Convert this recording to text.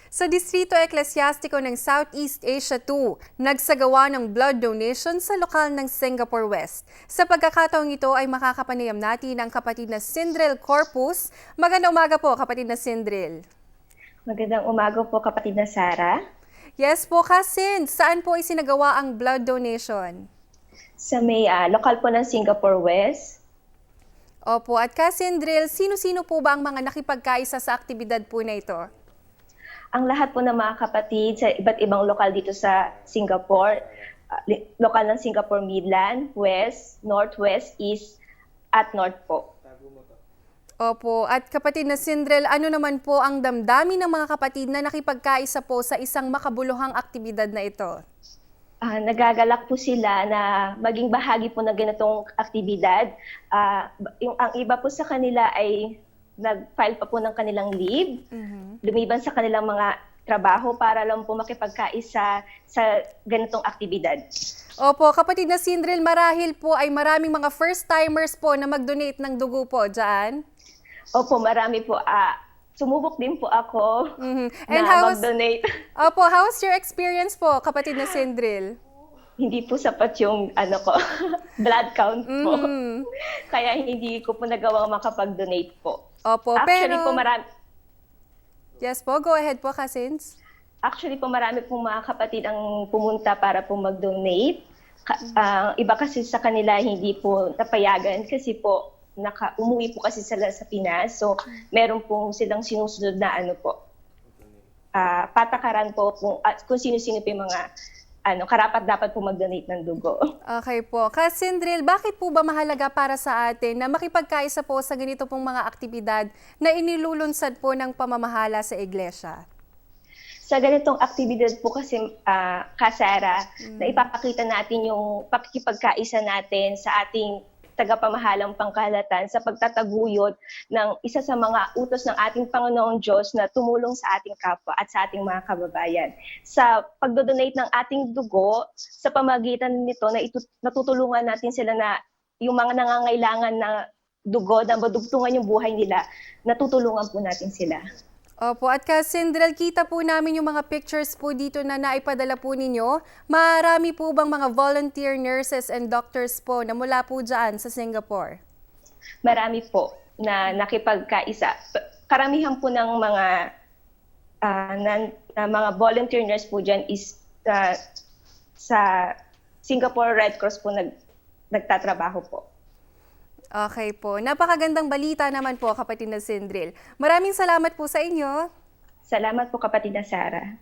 Sa Distrito Eklesyastiko ng Southeast Asia 2, nagsagawa ng blood donation sa lokal ng Singapore West. Sa pagkakataong ito ay makakapanayam natin ang kapatid na Sindrel Corpus. Magandang umaga po, kapatid na Sindrel. Magandang umaga po, kapatid na Sarah. Yes po, Kasin. Saan po isinagawa ang blood donation? Sa may lokal po ng Singapore West. Opo, at Kasindrel, sino-sino po ba ang mga nakipagkaisa sa aktibidad po na ito? Ang lahat po ng mga kapatid sa iba't ibang lokal dito sa Singapore, lokal ng Singapore Midland, West, Northwest, East, at North po. Opo, at kapatid na Sindrel, ano naman po ang damdamin ng mga kapatid na nakipagkaisa po sa isang makabuluhang aktibidad na ito? Nagagalak po sila na maging bahagi po ng ganitong aktibidad. Ang iba po sa kanila ay nag-file pa po ng kanilang leave, lumiban sa kanilang mga trabaho para lang po makipagkaisa sa ganitong aktibidad. Opo, kapatid na Sindrel, marahil po ay maraming mga first-timers po na mag-donate ng dugo po dyan. Opo, marami po. Sumubok din po ako And na mag-donate. Opo, how's your experience po, kapatid na Sindrel? Hindi po sapat yung blood count po. Kaya hindi ko po nagawang makapag-donate po. Opo, Actually pero... po marami. Yes po, go ahead po, Kasins. Actually po marami pong mga kapatid ang pumunta para po mag-donate. Iba kasi sa kanila hindi po napayagan kasi po umuwi po kasi sila sa Pinas. So meron pong silang sinusunod na patakaran po kung sino-sino po yung mga karapat dapat po mag-donate ng dugo. Okay po. Kasindril, bakit po ba mahalaga para sa atin na makipagkaisa po sa ganito pong mga aktibidad na inilulunsad po ng pamamahala sa iglesia? Sa ganitong aktibidad po kasi, Kasara, na ipapakita natin yung pakikipagkaisa natin sa ating tagapamahalang pangkalahatan sa pagtataguyod ng isa sa mga utos ng ating Panginoong Diyos na tumulong sa ating kapwa at sa ating mga kababayan. Sa pagdodonate ng ating dugo, sa pamagitan nito na natutulungan natin sila na yung mga nangangailangan na dugo, na madugtungan yung buhay nila, natutulungan po natin sila. Opo, at Kasindrel, kita po namin yung mga pictures po dito na naipadala po ninyo. Marami po bang mga volunteer nurses and doctors po na mula po dyan sa Singapore? Marami po na nakipagkaisa. Karamihan po ng mga volunteer nurse po dyan is sa Singapore Red Cross po nagtatrabaho po. Okay po. Napakagandang balita naman po, kapatid na Sindril. Maraming salamat po sa inyo. Salamat po, kapatid na Sarah.